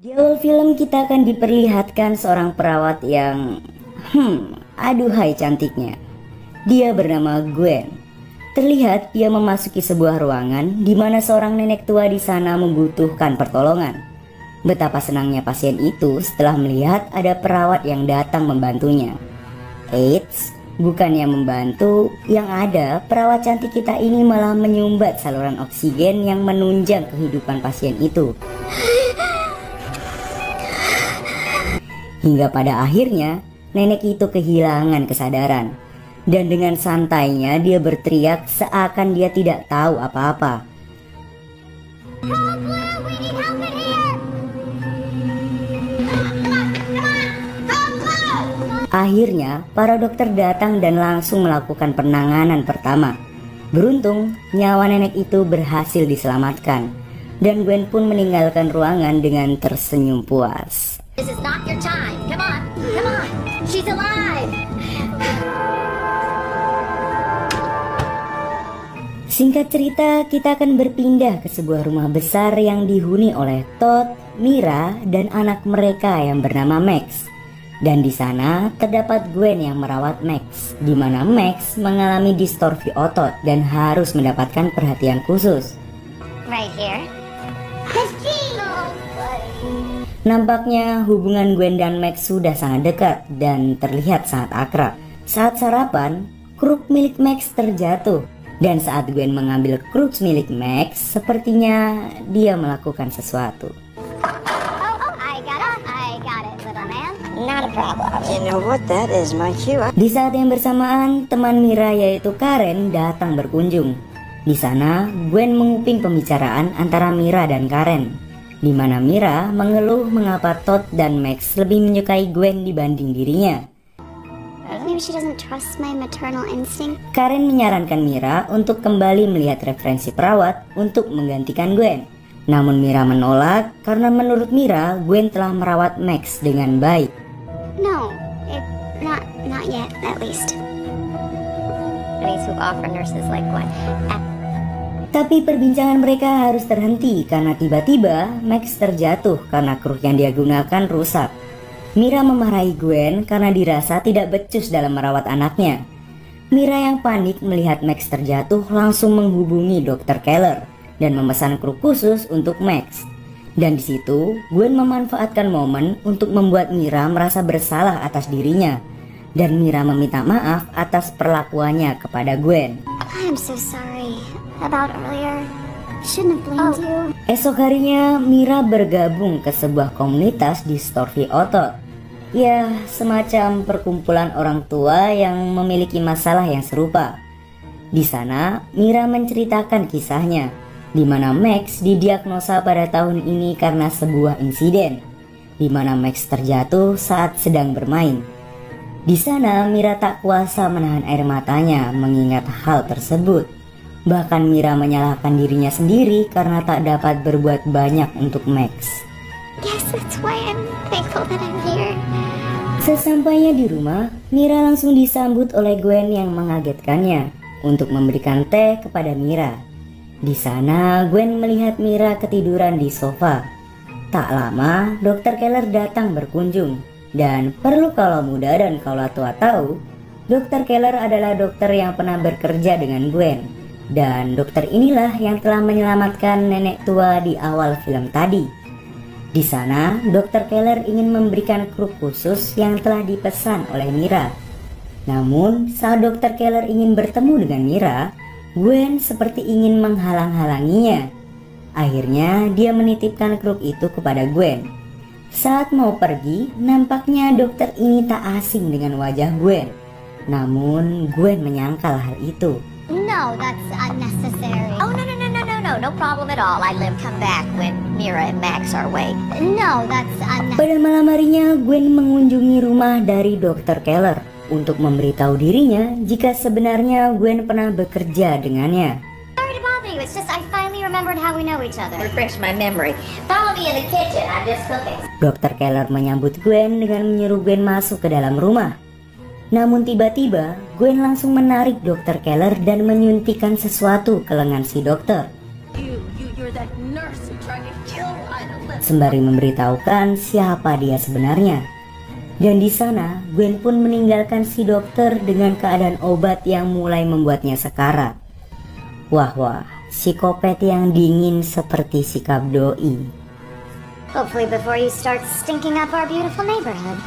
Di awal film kita akan diperlihatkan seorang perawat yang aduhai cantiknya. Dia bernama Gwen. Terlihat dia memasuki sebuah ruangan di mana seorang nenek tua di sana membutuhkan pertolongan. Betapa senangnya pasien itu setelah melihat ada perawat yang datang membantunya. Eits, bukan yang membantu, yang ada perawat cantik kita ini malah menyumbat saluran oksigen yang menunjang kehidupan pasien itu. Hingga pada akhirnya nenek itu kehilangan kesadaran. Dan dengan santainya dia berteriak seakan dia tidak tahu apa-apa. Akhirnya para dokter datang dan langsung melakukan penanganan pertama. Beruntung nyawa nenek itu berhasil diselamatkan. Dan Gwen pun meninggalkan ruangan dengan tersenyum puas. This is not your time. Come on, come on. She's alive. Singkat cerita, kita akan berpindah ke sebuah rumah besar yang dihuni oleh Todd, Mira, dan anak mereka yang bernama Max. Dan di sana terdapat Gwen yang merawat Max, di mana Max mengalami distorsi otot dan harus mendapatkan perhatian khusus. Right here. Nampaknya hubungan Gwen dan Max sudah sangat dekat dan terlihat sangat akrab. Saat sarapan, kruk milik Max terjatuh. Dan saat Gwen mengambil kruk milik Max, sepertinya dia melakukan sesuatu. I got it, little man. Not a problem. You know what that is, my cue. Di saat yang bersamaan, teman Mira yaitu Karen datang berkunjung. Di sana, Gwen menguping pembicaraan antara Mira dan Karen, di mana Mira mengeluh mengapa Todd dan Max lebih menyukai Gwen dibanding dirinya. Maybe she doesn't trust my maternal instinct. Karen menyarankan Mira untuk kembali melihat referensi perawat untuk menggantikan Gwen. Namun Mira menolak karena menurut Mira Gwen telah merawat Max dengan baik. No, not yet, at least. Any who offer nurses like Gwen. Tapi perbincangan mereka harus terhenti karena tiba-tiba Max terjatuh karena kruk yang dia gunakan rusak. Mira memarahi Gwen karena dirasa tidak becus dalam merawat anaknya. Mira yang panik melihat Max terjatuh langsung menghubungi Dr. Keller dan memesan kruk khusus untuk Max. Dan di situ Gwen memanfaatkan momen untuk membuat Mira merasa bersalah atas dirinya. Dan Mira meminta maaf atas perlakuannya kepada Gwen. I'm so sorry about earlier. Shouldn't have blamed you. Esok harinya Mira bergabung ke sebuah komunitas distorsi otot. Ya, semacam perkumpulan orang tua yang memiliki masalah yang serupa. Di sana, Mira menceritakan kisahnya, di mana Max didiagnosa pada tahun ini karena sebuah insiden, di mana Max terjatuh saat sedang bermain. Di sana, Mira tak kuasa menahan air matanya mengingat hal tersebut. Bahkan Mira menyalahkan dirinya sendiri karena tak dapat berbuat banyak untuk Max. Yes, that's why I'm thankful that I'm here. Sesampainya di rumah, Mira langsung disambut oleh Gwen yang mengagetkannya untuk memberikan teh kepada Mira. Di sana, Gwen melihat Mira ketiduran di sofa. Tak lama, Dr. Keller datang berkunjung. Dan perlu kaulah muda dan kaulah tua tahu, Dr. Keller adalah dokter yang pernah bekerja dengan Gwen. Dan dokter inilah yang telah menyelamatkan nenek tua di awal film tadi. Di sana, Dr. Keller ingin memberikan kruk khusus yang telah dipesan oleh Mira. Namun, saat Dr. Keller ingin bertemu dengan Mira, Gwen seperti ingin menghalang-halanginya. Akhirnya, dia menitipkan kruk itu kepada Gwen. Saat mau pergi, nampaknya dokter ini tak asing dengan wajah Gwen. Namun, Gwen menyangkal hal itu. No, that's unnecessary. Oh, no problem at all. I live come back when Mira and Max are awake. No, that's unnecessary. Pada malam harinya, Gwen mengunjungi rumah dari Dr. Keller untuk memberitahu dirinya jika sebenarnya Gwen pernah bekerja dengannya. Sorry to bother you. It's just I finally remembered how we know each other. Refresh my memory. Follow me in the kitchen. I'm just cooking. Dr. Keller menyambut Gwen dengan menyuruh Gwen masuk ke dalam rumah. Namun tiba-tiba, Gwen langsung menarik Dr. Keller dan menyuntikkan sesuatu ke lengan si dokter. sembari memberitahukan siapa dia sebenarnya. Dan di sana Gwen pun meninggalkan si dokter dengan keadaan obat yang mulai membuatnya sekarat. Wah, psikopat yang dingin seperti sikap doi. Hopefully before you start stinking up our beautiful neighborhood.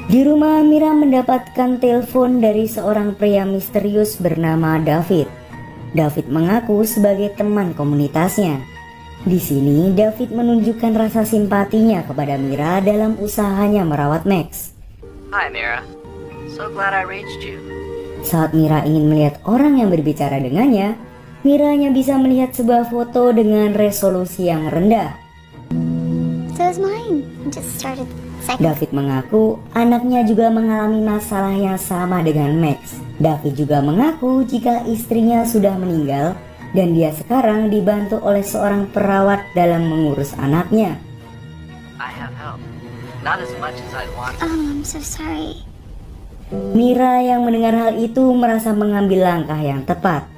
Di rumah, Mira mendapatkan telepon dari seorang pria misterius bernama David. David mengaku sebagai teman komunitasnya. Di sini, David menunjukkan rasa simpatinya kepada Mira dalam usahanya merawat Max. Hi Mira, so glad I reached you. Saat Mira ingin melihat orang yang berbicara dengannya, Mira hanya bisa melihat sebuah foto dengan resolusi yang rendah. So is mine. I just started saying. David mengaku anaknya juga mengalami masalah yang sama dengan Max. David juga mengaku jika istrinya sudah meninggal dan dia sekarang dibantu oleh seorang perawat dalam mengurus anaknya. I have help. Not as much as I'd want. Oh, I'm so sorry. Mira yang mendengar hal itu merasa mengambil langkah yang tepat.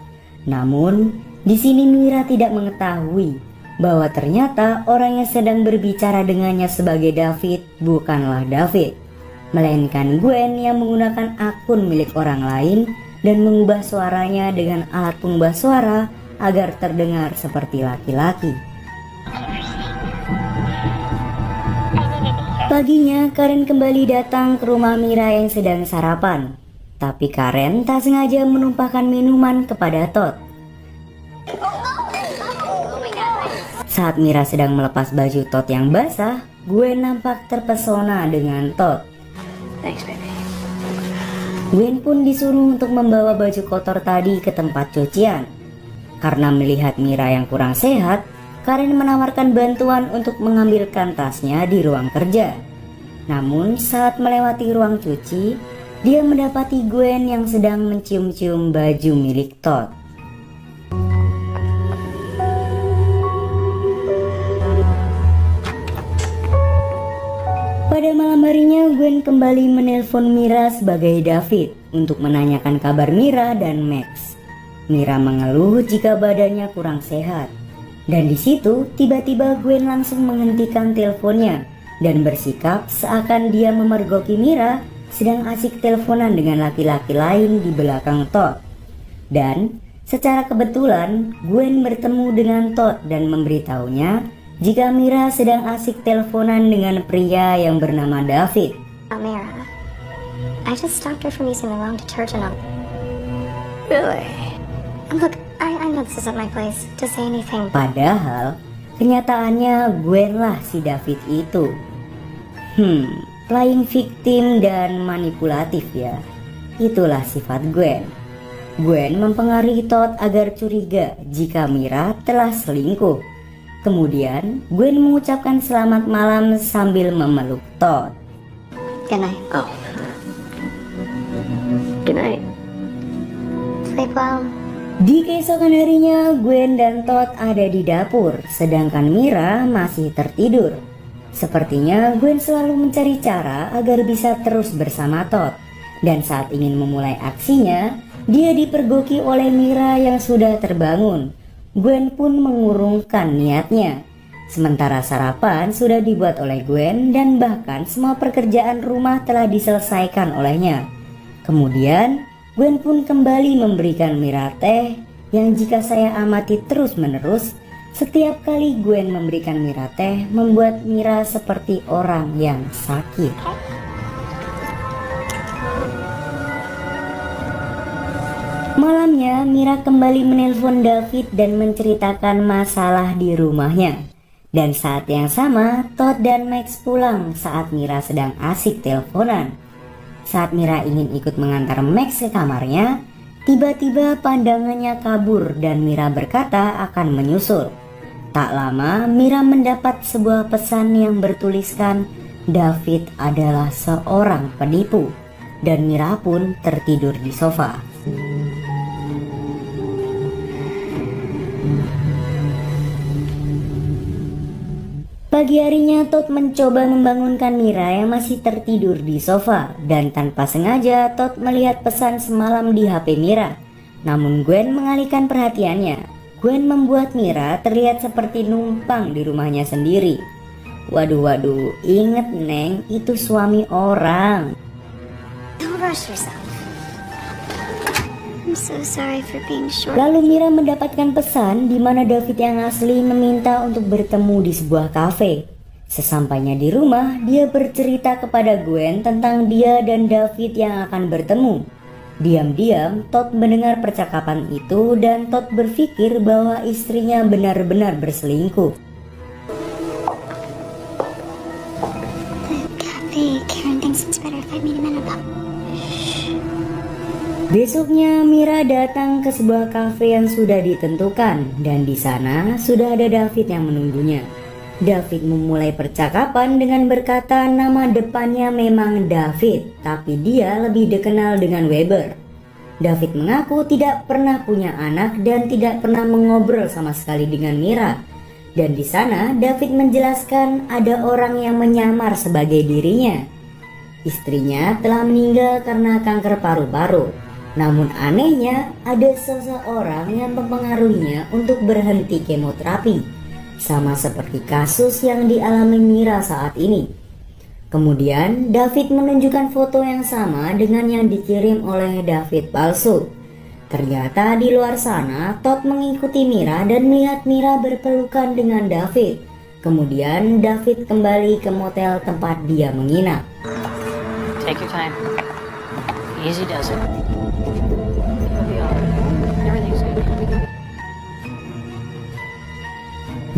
Namun, di sini Mira tidak mengetahui bahwa ternyata orang yang sedang berbicara dengannya sebagai David bukanlah David, melainkan Gwen yang menggunakan akun milik orang lain dan mengubah suaranya dengan alat pengubah suara agar terdengar seperti laki-laki. Paginya, Karen kembali datang ke rumah Mira yang sedang sarapan. Tapi Karen tak sengaja menumpahkan minuman kepada Todd. Saat Mira sedang melepas baju Todd yang basah, Gwen nampak terpesona dengan Todd. Thanks, baby. Gwen pun disuruh untuk membawa baju kotor tadi ke tempat cucian. Karena melihat Mira yang kurang sehat, Karen menawarkan bantuan untuk mengambilkan tasnya di ruang kerja. Namun saat melewati ruang cuci, dia mendapati Gwen yang sedang mencium-cium baju milik Todd. Pada malam harinya, Gwen kembali menelpon Mira sebagai David untuk menanyakan kabar Mira dan Max. Mira mengeluh jika badannya kurang sehat. Dan di situ tiba-tiba Gwen langsung menghentikan teleponnya dan bersikap seakan dia memergoki Mira sedang asik teleponan dengan laki-laki lain di belakang Todd. Dan secara kebetulan Gwen bertemu dengan Todd dan memberitahunya jika Mira sedang asik teleponan dengan pria yang bernama David. Mira, I just stopped her from using the wrong detergent on. Really? Look, I know this isn't my place to say anything. Padahal kenyataannya Gwen lah si David itu. Playing victim dan manipulatif ya. Itulah sifat Gwen. Gwen mempengaruhi Todd agar curiga jika Mira telah selingkuh. Kemudian Gwen mengucapkan selamat malam sambil memeluk Todd. Good night. Oh. Good night. Sleep well. Di keesokan harinya, Gwen dan Todd ada di dapur, sedangkan Mira masih tertidur. Sepertinya Gwen selalu mencari cara agar bisa terus bersama Todd. Dan saat ingin memulai aksinya, dia dipergoki oleh Mira yang sudah terbangun. Gwen pun mengurungkan niatnya. Sementara sarapan sudah dibuat oleh Gwen dan bahkan semua pekerjaan rumah telah diselesaikan olehnya. Kemudian Gwen pun kembali memberikan Mira teh yang jika saya amati terus-menerus, setiap kali Gwen memberikan Mira teh membuat Mira seperti orang yang sakit. Malamnya, Mira kembali menelpon David dan menceritakan masalah di rumahnya. Dan saat yang sama, Todd dan Max pulang saat Mira sedang asik teleponan. Saat Mira ingin ikut mengantar Max ke kamarnya, tiba-tiba pandangannya kabur dan Mira berkata akan menyusul. Tak lama, Mira mendapat sebuah pesan yang bertuliskan David adalah seorang penipu. Dan Mira pun tertidur di sofa. Pagi harinya Todd mencoba membangunkan Mira yang masih tertidur di sofa. Dan tanpa sengaja Todd melihat pesan semalam di HP Mira. Namun Gwen mengalihkan perhatiannya. Gwen membuat Mira terlihat seperti numpang di rumahnya sendiri. Waduh, inget Neng, itu suami orang. Don't rush yourself. I'm so sorry for being short. Lalu Mira mendapatkan pesan di mana David yang asli meminta untuk bertemu di sebuah kafe. Sesampainya di rumah, dia bercerita kepada Gwen tentang dia dan David yang akan bertemu. Diam-diam, Todd mendengar percakapan itu dan Todd berpikir bahwa istrinya benar-benar berselingkuh. Karen thinks it's better if I meet him in a pub. Besoknya Mira datang ke sebuah kafe yang sudah ditentukan dan di sana sudah ada David yang menunggunya. David memulai percakapan dengan berkata nama depannya memang David, tapi dia lebih dikenal dengan Weber. David mengaku tidak pernah punya anak dan tidak pernah mengobrol sama sekali dengan Mira. Dan di sana David menjelaskan ada orang yang menyamar sebagai dirinya. Istrinya telah meninggal karena kanker paru-paru. Namun anehnya ada seseorang yang mempengaruhinya untuk berhenti kemoterapi. Sama seperti kasus yang dialami Mira saat ini. Kemudian David menunjukkan foto yang sama dengan yang dikirim oleh David palsu. Ternyata di luar sana Todd mengikuti Mira dan melihat Mira berpelukan dengan David. Kemudian David kembali ke motel tempat dia menginap. Take your time. Easy does it. Everything's good.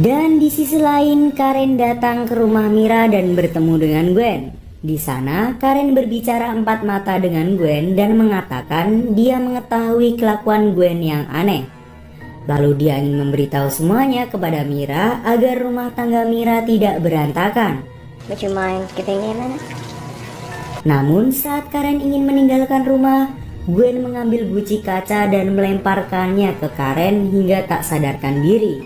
Dan di sisi lain Karen datang ke rumah Mira dan bertemu dengan Gwen. Di sana Karen berbicara empat mata dengan Gwen dan mengatakan dia mengetahui kelakuan Gwen yang aneh. Lalu dia ingin memberitahu semuanya kepada Mira agar rumah tangga Mira tidak berantakan. Would you mind giving me a minute? Namun saat Karen ingin meninggalkan rumah, Gwen mengambil guci kaca dan melemparkannya ke Karen hingga tak sadarkan diri.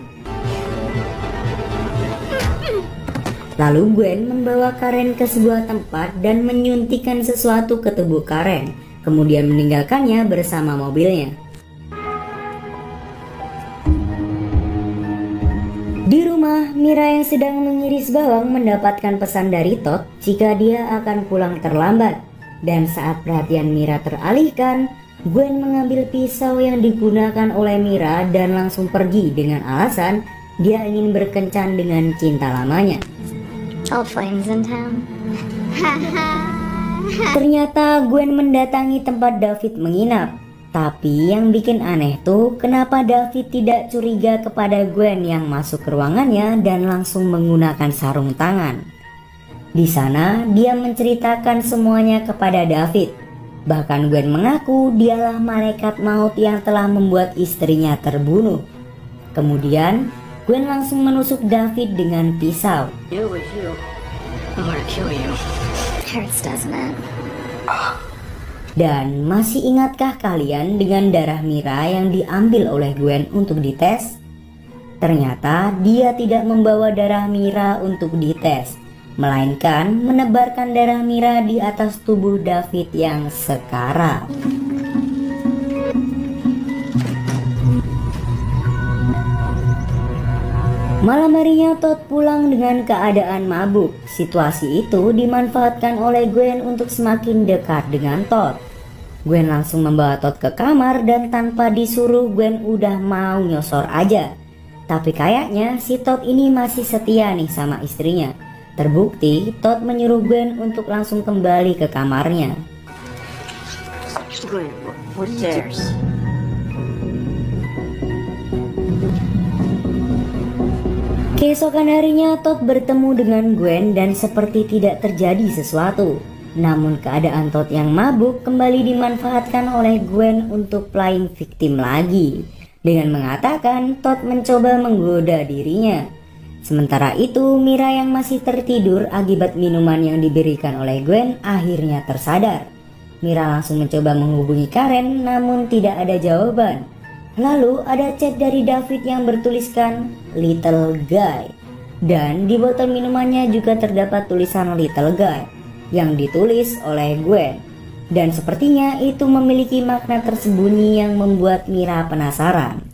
Lalu Gwen membawa Karen ke sebuah tempat dan menyuntikkan sesuatu ke tubuh Karen, kemudian meninggalkannya bersama mobilnya. Di rumah, Mira yang sedang mengiris bawang mendapatkan pesan dari Todd jika dia akan pulang terlambat. Dan saat perhatian Mira teralihkan, Gwen mengambil pisau yang digunakan oleh Mira dan langsung pergi dengan alasan dia ingin berkencan dengan cinta lamanya. Old flames in town. Ternyata Gwen mendatangi tempat David menginap. Tapi yang bikin aneh tuh kenapa David tidak curiga kepada Gwen yang masuk ke ruangannya dan langsung menggunakan sarung tangan. Di sana dia menceritakan semuanya kepada David. Bahkan Gwen mengaku dialah malaikat maut yang telah membuat istrinya terbunuh. Kemudian Gwen langsung menusuk David dengan pisau. You was you. I'm gonna kill you. Hurts, doesn't it? Dan masih ingatkah kalian dengan darah Mira yang diambil oleh Gwen untuk dites? Ternyata dia tidak membawa darah Mira untuk dites, melainkan menebarkan darah Mira di atas tubuh David yang sekarat. Malam harinya Todd pulang dengan keadaan mabuk. Situasi itu dimanfaatkan oleh Gwen untuk semakin dekat dengan Todd. Gwen langsung membawa Todd ke kamar dan tanpa disuruh Gwen udah mau nyosor aja. Tapi kayaknya si Todd ini masih setia nih sama istrinya. Terbukti Todd menyuruh Gwen untuk langsung kembali ke kamarnya. Gwen, what's theirs? Keesokan harinya Todd bertemu dengan Gwen dan seperti tidak terjadi sesuatu. Namun keadaan Todd yang mabuk kembali dimanfaatkan oleh Gwen untuk playing victim lagi. Dengan mengatakan Todd mencoba menggoda dirinya. Sementara itu Mira yang masih tertidur akibat minuman yang diberikan oleh Gwen akhirnya tersadar. Mira langsung mencoba menghubungi Karen namun tidak ada jawaban. Lalu ada chat dari David yang bertuliskan Little Guy. Dan di botol minumannya juga terdapat tulisan Little Guy yang ditulis oleh Gwen. Dan sepertinya itu memiliki makna tersembunyi yang membuat Mira penasaran.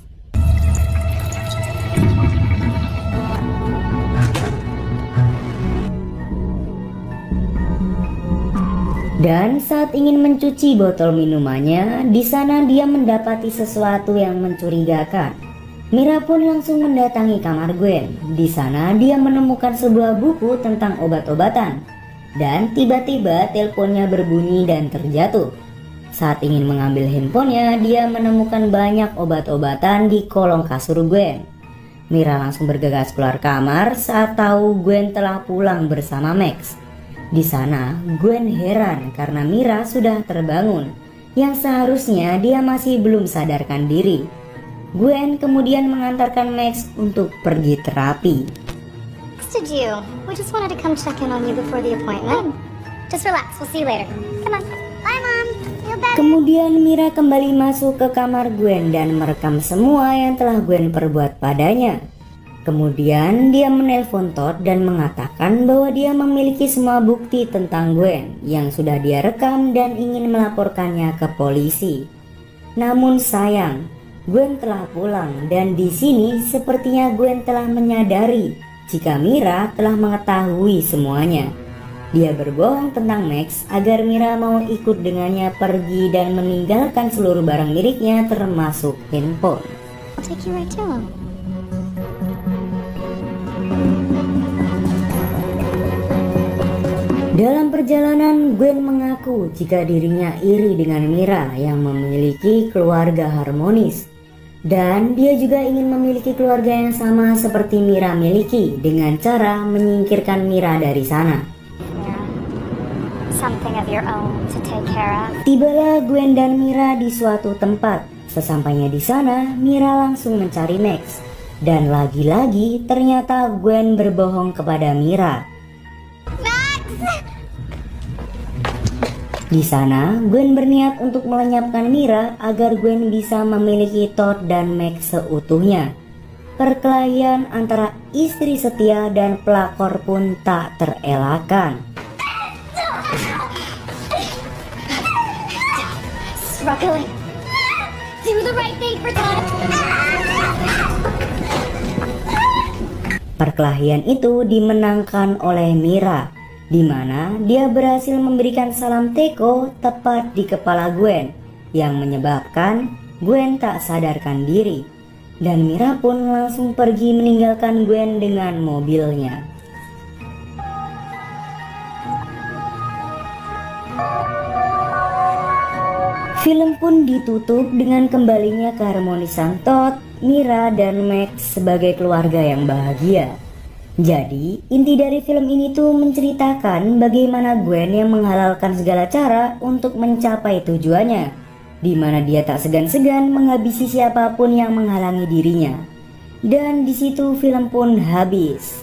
Dan saat ingin mencuci botol minumannya, di sana dia mendapati sesuatu yang mencurigakan. Mira pun langsung mendatangi kamar Gwen. Di sana dia menemukan sebuah buku tentang obat-obatan. Dan tiba-tiba teleponnya berbunyi dan terjatuh. Saat ingin mengambil handphonenya, dia menemukan banyak obat-obatan di kolong kasur Gwen. Mira langsung bergegas keluar kamar saat tahu Gwen telah pulang bersama Max. Di sana, Gwen heran karena Mira sudah terbangun, yang seharusnya dia masih belum sadarkan diri. Gwen kemudian mengantarkan Max untuk pergi terapi. Did you? We just wanted to come check in on you before the appointment. Just relax. We'll see you later. Come on. Bye, Mom. Feel better. Kemudian Mira kembali masuk ke kamar Gwen dan merekam semua yang telah Gwen perbuat padanya. Kemudian dia menelpon Todd dan mengatakan bahwa dia memiliki semua bukti tentang Gwen yang sudah dia rekam dan ingin melaporkannya ke polisi. Namun sayang, Gwen telah pulang dan di sini sepertinya Gwen telah menyadari jika Mira telah mengetahui semuanya. Dia berbohong tentang Max agar Mira mau ikut dengannya pergi dan meninggalkan seluruh barang miliknya termasuk handphone. I'll take you right to him. Dalam perjalanan, Gwen mengaku jika dirinya iri dengan Mira yang memiliki keluarga harmonis. Dan dia juga ingin memiliki keluarga yang sama seperti Mira miliki dengan cara menyingkirkan Mira dari sana. Something of your own to take care of. Tibalah Gwen dan Mira di suatu tempat. Sesampainya di sana, Mira langsung mencari Max. Dan lagi-lagi ternyata Gwen berbohong kepada Mira. Di sana, Gwen berniat untuk melenyapkan Mira agar Gwen bisa memiliki Todd dan Max seutuhnya. Perkelahian antara istri setia dan pelakor pun tak terelakkan. Struggling. Do the right thing for Todd. Perkelahian itu dimenangkan oleh Mira, di mana dia berhasil memberikan salam teko tepat di kepala Gwen yang menyebabkan Gwen tak sadarkan diri, dan Mira pun langsung pergi meninggalkan Gwen dengan mobilnya. Film pun ditutup dengan kembalinya keharmonisan Todd, Mira, dan Max sebagai keluarga yang bahagia. Jadi, inti dari film ini tuh menceritakan bagaimana Gwen yang menghalalkan segala cara untuk mencapai tujuannya, di mana dia tak segan-segan menghabisi siapapun yang menghalangi dirinya. Dan di situ film pun habis.